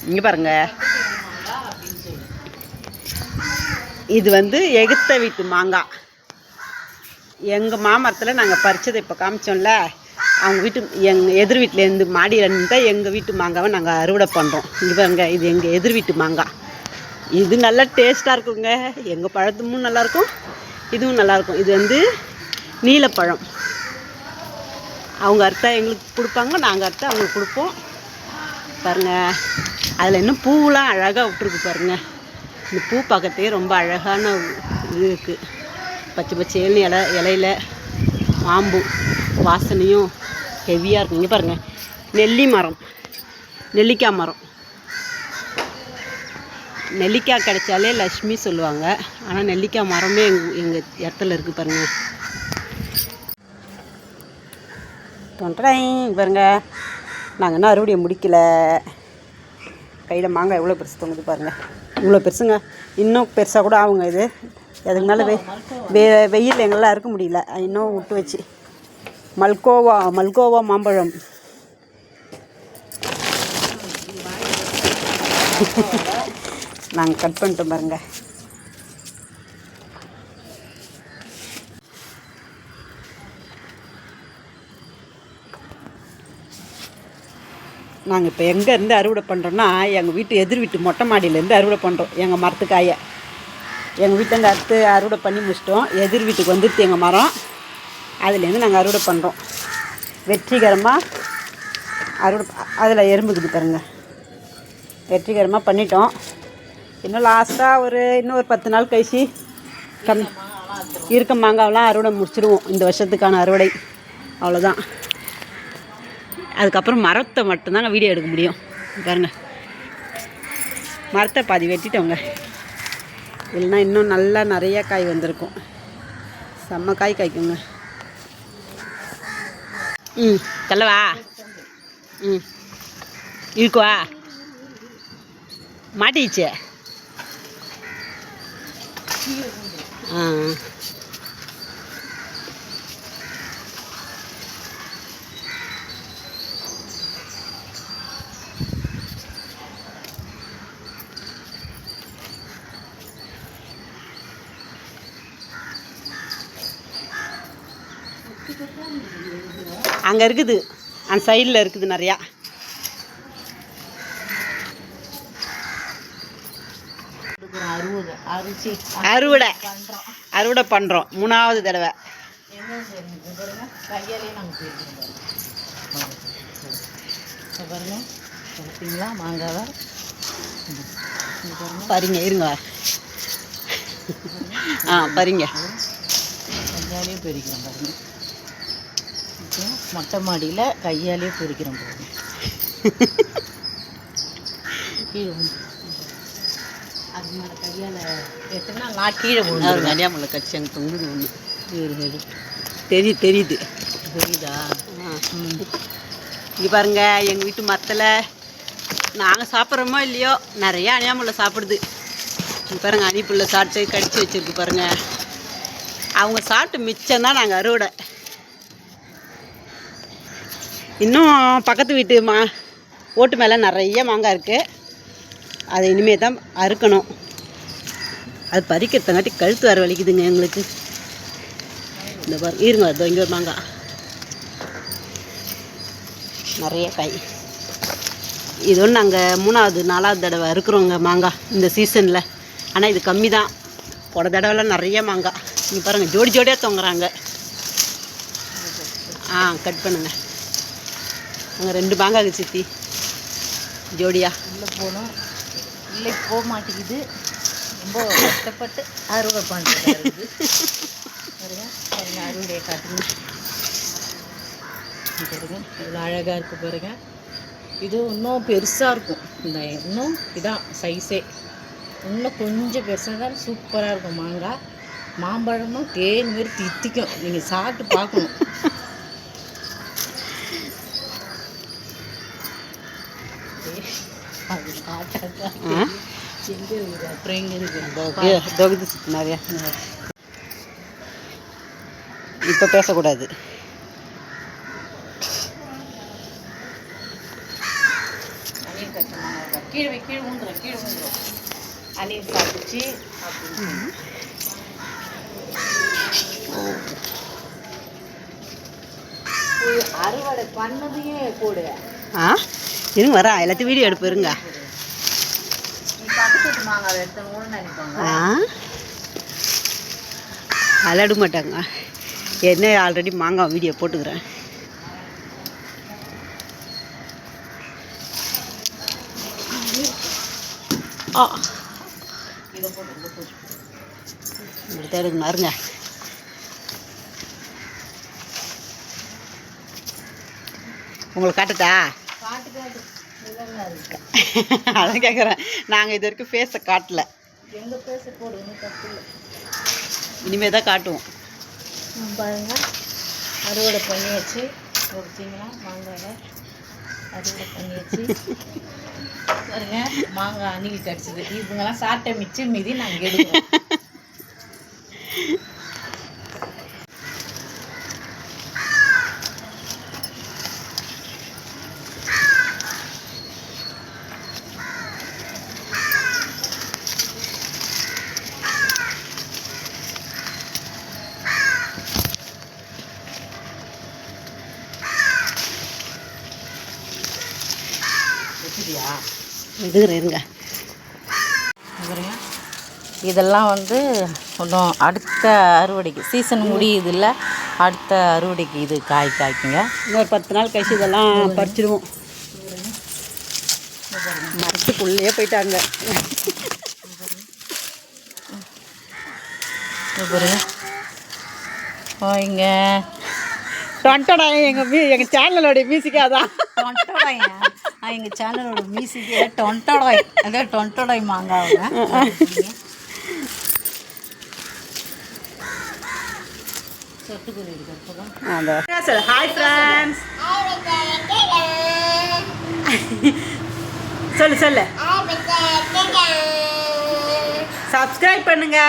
இங்கே பாருங்க, இது வந்து எகுத்த வீட்டு மாங்காய். எங்கள் மாமரத்தில் நாங்கள் பறித்ததை இப்போ காமிச்சோம்ல, அவங்க வீட்டு எதிர் வீட்டிலேருந்து மாடியிலேருந்து தான் எங்கள் வீட்டு மாங்காவை நாங்கள் அறுவடை பண்ணுறோம். இங்கே பாருங்க, இது எங்கள் எதிர் வீட்டு மாங்காய். இது நல்லா டேஸ்ட்டாக இருக்குங்க. எங்கள் பழத்துமும் நல்லாயிருக்கும், இதுவும் நல்லாயிருக்கும். இது வந்து நீலப்பழம். அவங்க அறுத்தா எங்களுக்கு கொடுப்பாங்க, நாங்கள் அறுத்தா அவங்களுக்கு கொடுப்போம். பாருங்கள், அதில் இன்னும் பூவெலாம் அழகாக விட்டுருக்கு பாருங்கள். இந்த பூ பார்க்கறதே ரொம்ப அழகான இது இருக்குது. பச்சை பச்சைன்னு இலையில மாம்பூ வாசனையும் ஹெவியாக இருக்கும். இங்கே பாருங்கள், நெல்லி மரம், நெல்லிக்காய் மரம். நெல்லிக்காய் கிடைச்சாலே லக்ஷ்மி சொல்லுவாங்க. ஆனால் நெல்லிக்காய் மரமே எங்கள் இடத்துல இருக்குது பாருங்கள். பாருங்க, நாங்கள் இன்னும் அறுவடையை முடிக்கலை. கையில் மாங்காய் எவ்வளோ பெருசு தொங்குது பாருங்கள். இவ்வளோ பெருசுங்க, இன்னும் பெருசாக கூட ஆகுங்க. இது அதுக்கு மேலே வெயில் எங்களால் இருக்க முடியல, இன்னும் விட்டு வச்சு. மல்கோவா மாம்பழம். நாங்கள் கட் பண்ணிட்டோம் பாருங்க. நாங்கள் இப்போ எங்கேருந்து அறுவடை பண்ணுறோன்னா, எங்கள் வீட்டு எதிர் வீட்டு மொட்டை மாடியிலேருந்து அறுவடை பண்ணுறோம். எங்கள் மரத்துக்காயை எங்கள் வீட்டிலேருந்து அறுவடை பண்ணி முடிச்சிட்டோம். எதிர் வீட்டுக்கு வந்துடுது எங்கள் மரம், அதுலேருந்து நாங்கள் அறுவடை பண்ணுறோம். வெற்றிகரமாக அறுவடை, அதில் எறும்புக்குது பாருங்கள். வெற்றிகரமாக பண்ணிட்டோம். இன்னும் லாஸ்ட்டாக இன்னும் ஒரு 10 நாள் கழிச்சு இருக்க மாங்காவெலாம் அறுவடை முடிச்சிடுவோம். இந்த வருஷத்துக்கான அறுவடை அவ்வளோதான். அதுக்கப்புறம் மரத்தை மட்டும்தாங்க வீடியோ எடுக்க முடியும். பாருங்கள், மரத்தை பாதி வெட்டிட்டோங்க. இல்லைன்னா இன்னும் நல்லா நிறையா காய் வந்திருக்கும். செம்ம காய் காய்க்குங்க. சொல்லவா? இருக்குவா? மாட்டிச்சு. அங்கே இருக்குது, அந்த சைடில் இருக்குது நிறையா. அறுவடை பண்ணுறோம் 3வது தடவை. பார்த்தீங்களா மாங்காவை? பாருங்க, இருங்க. பாருங்க, கையாலே பறிக்கிறோம் பாருங்க. மொட்டை மாடியில் கையாலே பறிக்கிறோம் பாருங்க. கீழே அது மேலே கையால் எத்தனை நான் கீழே போகணும். கன்னியாகுமரியில் கட்சி அங்கே தொங்குது ஒன்று. தெரியுதா? இங்கே பாருங்க, எங்கள் வீட்டு மரத்தில் நாங்கள் சாப்பிட்றோமோ இல்லையோ நிறையா அணியாமலில் சாப்பிடுது. இங்கே பாருங்கள், அணிப்புள்ள சாப்பிட்டு கடிச்சு வச்சுருக்கு பாருங்கள். அவங்க சாப்பிட்டு மிச்சம்தான் நாங்கள் அறுவடை. இன்னும் பக்கத்து வீட்டு ஓட்டு மேலே நிறைய மாங்காய் இருக்குது. அதை இனிமேல் தான் அறுக்கணும். அது பறிக்கிறதுங்காட்டி கழுத்து வர வலிக்குதுங்க எங்களுக்கு. இந்த பாரு, இருங்க, அது இங்கே ஒரு மாங்காய் நிறைய காய். இது ஒன்று நாங்கள் 3வது 4வது தடவை அறுக்கிறோங்க மாங்காய் இந்த சீசனில். ஆனால் இது கம்மி தான். போன தடவைலாம் நிறைய மாங்காய். இங்கே பாருங்கள், ஜோடி ஜோடியாக தொங்குறாங்க. கட் பண்ணுங்க. அங்கே 2 மாங்காய் சித்தி ஜோடியா. உள்ளே போகணும், இல்லை போக மாட்டேங்குது. ரொம்ப கஷ்டப்பட்டு அறுவடை பண்ணுறது. பாருங்க, அறுவடையை காட்டுங்க. பாருங்க, இவ்வளோ அழகாக இருக்குது பாருங்க. இது இன்னும் பெருசாக இருக்கும். இந்த இன்னும் இதான் சைஸே. இன்னும் கொஞ்சம் பெருசாக தான் சூப்பராக இருக்கும் மாங்காய். மாம்பழமும் தேன் மாரி தித்திக்கும். நீங்கள் சாப்பிட்டு பார்க்கணும். இப்போ பேசக்கூடாது. கீழே ஊந்துரும் அணில் சாப்பிடுச்சு அப்படின்னு அறுவடை பண்ணதையே போடு. இருங்க வரா எல்லாத்தையும் வீடியோ எடுப்பு இருங்க. பக்கத்து மாங்காய் எடுத்து நினைப்பாங்க. அலட மாட்டாங்க. என்ன ஆல்ரெடி மாங்காய் வீடியோ போட்டுக்கிறேன். எடுங்க மருங்க. உங்களுக்கு காட்டுதா? அதான் கேட்குறேன். நாங்கள் இது வரைக்கும் ஃபேஸை காட்டல. எங்கள் ஃபேஸை போடு, தப்பு இல்லை. இனிமேல் தான் காட்டுவோம். பாருங்க அறுவடை பண்ணியாச்சு. பார்த்தீங்களா மாங்காயை அறுவடை பண்ணியாச்சு. பாருங்க மாங்காய் அணில் கிடச்சிது. இவங்கெல்லாம் சாப்பிட்ட மிச்சம் மீதி நாங்கள் எடுக்கிறோம். இருங்க. இதெல்லாம் வந்து ஒன்றும் அடுத்த அறுவடைக்கு சீசன் முடியுது இல்லை, அடுத்த அறுவடைக்கு இது காய்க்குங்க. இன்னொரு 10 நாள் கழிச்சு இதெல்லாம் பறிச்சிடுவோம். மரத்துக்குள்ளேயே போயிட்டாங்க. இங்கே டொண்டடாய் எங்கள் சேனலோடைய மியூசிக்காக தான். டொண்டடாய் எங்கள் சேனலோட மியூசிக்கே டொண்டடாய். அதே டொண்டடாய் மாங்காவுங்க. Hi friends. சொல்லு சப்ஸ்கிரைப் பண்ணுங்க.